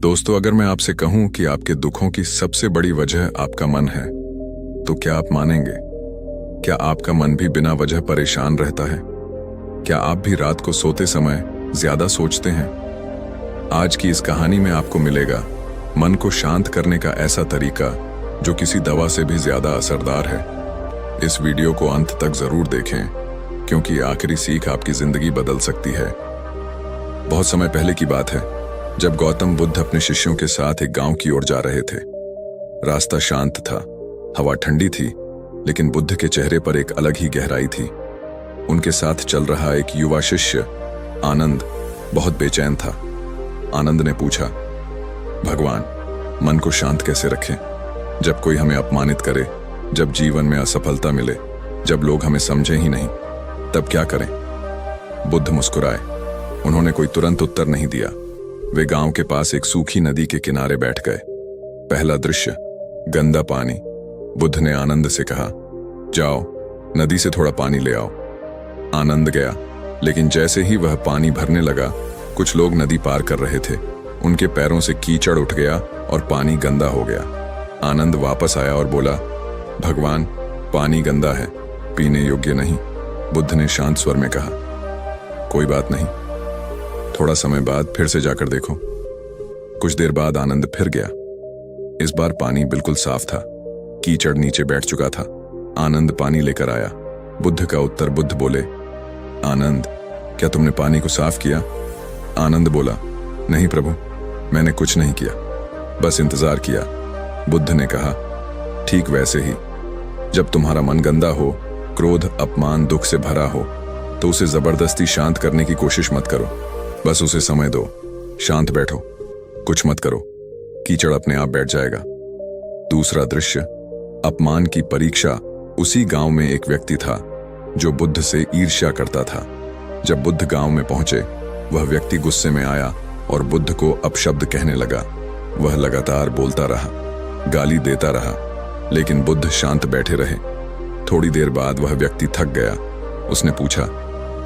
दोस्तों, अगर मैं आपसे कहूं कि आपके दुखों की सबसे बड़ी वजह आपका मन है, तो क्या आप मानेंगे? क्या आपका मन भी बिना वजह परेशान रहता है? क्या आप भी रात को सोते समय ज्यादा सोचते हैं? आज की इस कहानी में आपको मिलेगा मन को शांत करने का ऐसा तरीका जो किसी दवा से भी ज्यादा असरदार है। इस वीडियो को अंत तक जरूर देखें, क्योंकि आखिरी सीख आपकी जिंदगी बदल सकती है। बहुत समय पहले की बात है, जब गौतम बुद्ध अपने शिष्यों के साथ एक गांव की ओर जा रहे थे। रास्ता शांत था, हवा ठंडी थी, लेकिन बुद्ध के चेहरे पर एक अलग ही गहराई थी। उनके साथ चल रहा एक युवा शिष्य आनंद बहुत बेचैन था। आनंद ने पूछा, भगवान, मन को शांत कैसे रखें? जब कोई हमें अपमानित करे, जब जीवन में असफलता मिले, जब लोग हमें समझे ही नहीं, तब क्या करें? बुद्ध मुस्कुराए। उन्होंने कोई तुरंत उत्तर नहीं दिया। वे गांव के पास एक सूखी नदी के किनारे बैठ गए। पहला दृश्य, गंदा पानी। बुद्ध ने आनंद से कहा, जाओ नदी से थोड़ा पानी ले आओ। आनंद गया, लेकिन जैसे ही वह पानी भरने लगा, कुछ लोग नदी पार कर रहे थे। उनके पैरों से कीचड़ उठ गया और पानी गंदा हो गया। आनंद वापस आया और बोला, भगवान, पानी गंदा है, पीने योग्य नहीं। बुद्ध ने शांत स्वर में कहा, कोई बात नहीं, थोड़ा समय बाद फिर से जाकर देखो। कुछ देर बाद आनंद फिर गया। इस बार पानी बिल्कुल साफ था, कीचड़ नीचे बैठ चुका था। आनंद पानी लेकर आया। बुद्ध का उत्तर बुद्ध बोले, आनंद, क्या तुमने पानी को साफ किया? आनंद बोला, नहीं प्रभु, मैंने कुछ नहीं किया, बस इंतजार किया। बुद्ध ने कहा, ठीक वैसे ही, जब तुम्हारा मन गंदा हो, क्रोध, अपमान, दुख से भरा हो, तो उसे जबरदस्ती शांत करने की कोशिश मत करो। बस उसे समय दो, शांत बैठो, कुछ मत करो, कीचड़ अपने आप बैठ जाएगा। दूसरा दृश्य, अपमान की परीक्षा। उसी गांव में एक व्यक्ति था जो बुद्ध से ईर्ष्या करता था। जब बुद्ध गांव में पहुंचे, वह व्यक्ति गुस्से में आया और बुद्ध को अपशब्द कहने लगा। वह लगातार बोलता रहा, गाली देता रहा, लेकिन बुद्ध शांत बैठे रहे। थोड़ी देर बाद वह व्यक्ति थक गया। उसने पूछा,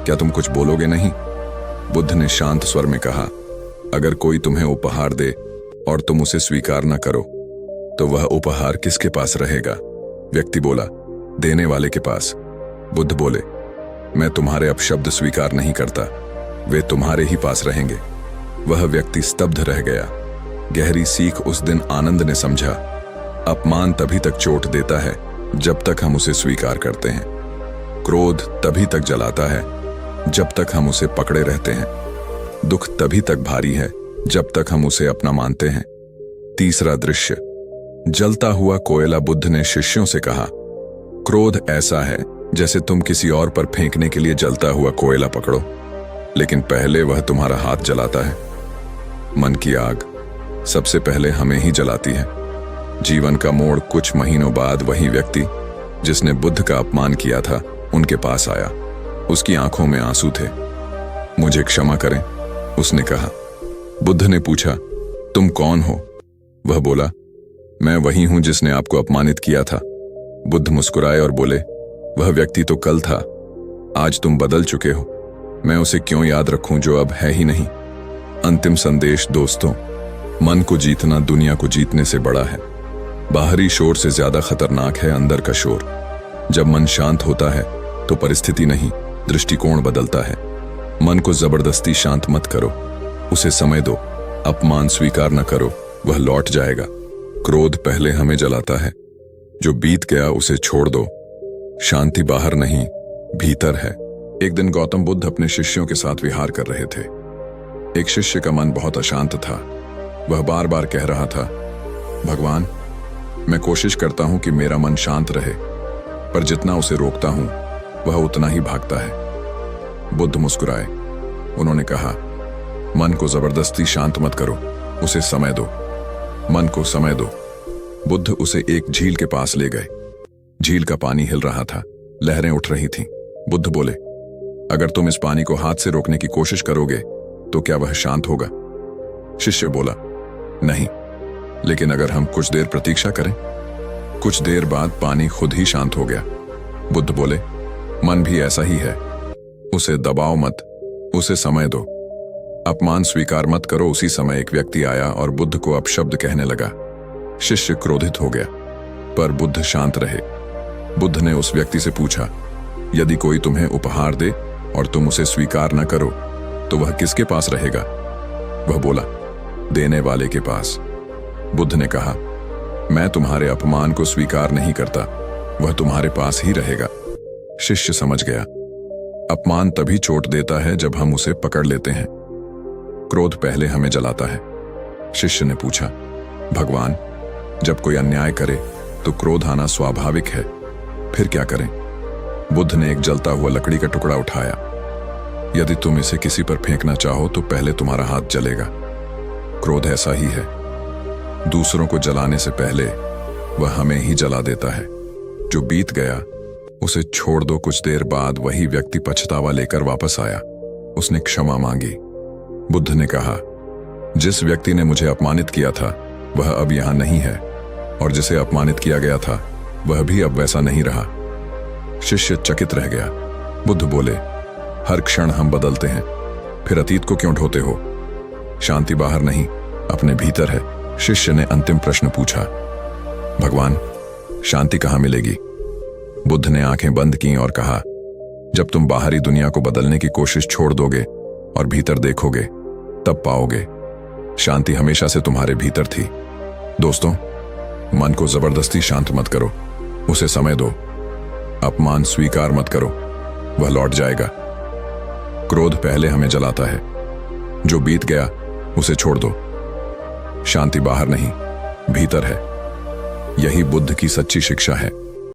क्या तुम कुछ बोलोगे नहीं? बुद्ध ने शांत स्वर में कहा, अगर कोई तुम्हें उपहार दे और तुम उसे स्वीकार न करो, तो वह उपहार किसके पास रहेगा? व्यक्ति बोला, देने वाले के पास। बुद्ध बोले, मैं तुम्हारे अपशब्द स्वीकार नहीं करता, वे तुम्हारे ही पास रहेंगे। वह व्यक्ति स्तब्ध रह गया। गहरी सीख उस दिन आनंद ने समझा, अपमान तभी तक चोट देता है जब तक हम उसे स्वीकार करते हैं। क्रोध तभी तक जलाता है जब तक हम उसे पकड़े रहते हैं। दुख तभी तक भारी है जब तक हम उसे अपना मानते हैं। तीसरा दृश्य, जलता हुआ कोयला। बुद्ध ने शिष्यों से कहा, क्रोध ऐसा है जैसे तुम किसी और पर फेंकने के लिए जलता हुआ कोयला पकड़ो, लेकिन पहले वह तुम्हारा हाथ जलाता है। मन की आग सबसे पहले हमें ही जलाती है। जीवन का मोड़। कुछ महीनों बाद वही व्यक्ति जिसने बुद्ध का अपमान किया था, उनके पास आया। उसकी आंखों में आंसू थे। मुझे क्षमा करें, उसने कहा। बुद्ध ने पूछा, तुम कौन हो? वह बोला, मैं वही हूं जिसने आपको अपमानित किया था। बुद्ध मुस्कुराए और बोले, वह व्यक्ति तो कल था, आज तुम बदल चुके हो। मैं उसे क्यों याद रखूं जो अब है ही नहीं। अंतिम संदेश दोस्तों, मन को जीतना दुनिया को जीतने से बड़ा है। बाहरी शोर से ज्यादा खतरनाक है अंदर का शोर। जब मन शांत होता है तो परिस्थिति नहीं, दृष्टिकोण बदलता है। मन को जबरदस्ती शांत मत करो, उसे समय दो। अपमान स्वीकार न करो, वह लौट जाएगा। क्रोध पहले हमें जलाता है, जो बीत गया उसे छोड़ दो। शांति बाहर नहीं, भीतर है। एक दिन गौतम बुद्ध अपने शिष्यों के साथ विहार कर रहे थे। एक शिष्य का मन बहुत अशांत था। वह बार बार कह रहा था, भगवान, मैं कोशिश करता हूं कि मेरा मन शांत रहे, पर जितना उसे रोकता हूं वह उतना ही भागता है। बुद्ध मुस्कुराए। उन्होंने कहा, मन को जबरदस्ती शांत मत करो, उसे समय दो। मन को समय दो। बुद्ध उसे एक झील के पास ले गए। झील का पानी हिल रहा था, लहरें उठ रही थीं। बुद्ध बोले, अगर तुम इस पानी को हाथ से रोकने की कोशिश करोगे तो क्या वह शांत होगा? शिष्य बोला, नहीं, लेकिन अगर हम कुछ देर प्रतीक्षा करें। कुछ देर बाद पानी खुद ही शांत हो गया। बुद्ध बोले, मन भी ऐसा ही है, उसे दबाओ मत, उसे समय दो। अपमान स्वीकार मत करो। उसी समय एक व्यक्ति आया और बुद्ध को अपशब्द कहने लगा। शिष्य क्रोधित हो गया, पर बुद्ध शांत रहे। बुद्ध ने उस व्यक्ति से पूछा, यदि कोई तुम्हें उपहार दे और तुम उसे स्वीकार न करो तो वह किसके पास रहेगा? वह बोला, देने वाले के पास। बुद्ध ने कहा, मैं तुम्हारे अपमान को स्वीकार नहीं करता, वह तुम्हारे पास ही रहेगा। शिष्य समझ गया, अपमान तभी चोट देता है जब हम उसे पकड़ लेते हैं। क्रोध पहले हमें जलाता है। शिष्य ने पूछा, भगवान, जब कोई अन्याय करे तो क्रोध आना स्वाभाविक है, फिर क्या करें? बुद्ध ने एक जलता हुआ लकड़ी का टुकड़ा उठाया। यदि तुम इसे किसी पर फेंकना चाहो तो पहले तुम्हारा हाथ जलेगा। क्रोध ऐसा ही है, दूसरों को जलाने से पहले वह हमें ही जला देता है। जो बीत गया उसे छोड़ दो। कुछ देर बाद वही व्यक्ति पछतावा लेकर वापस आया। उसने क्षमा मांगी। बुद्ध ने कहा, जिस व्यक्ति ने मुझे अपमानित किया था वह अब यहां नहीं है, और जिसे अपमानित किया गया था वह भी अब वैसा नहीं रहा। शिष्य चकित रह गया। बुद्ध बोले, हर क्षण हम बदलते हैं, फिर अतीत को क्यों ढोते हो? शांति बाहर नहीं, अपने भीतर है। शिष्य ने अंतिम प्रश्न पूछा, भगवान, शांति कहाँ मिलेगी? बुद्ध ने आंखें बंद की और कहा, जब तुम बाहरी दुनिया को बदलने की कोशिश छोड़ दोगे और भीतर देखोगे, तब पाओगे। शांति हमेशा से तुम्हारे भीतर थी। दोस्तों, मन को जबरदस्ती शांत मत करो, उसे समय दो। अपमान स्वीकार मत करो, वह लौट जाएगा। क्रोध पहले हमें जलाता है, जो बीत गया उसे छोड़ दो। शांति बाहर नहीं, भीतर है। यही बुद्ध की सच्ची शिक्षा है।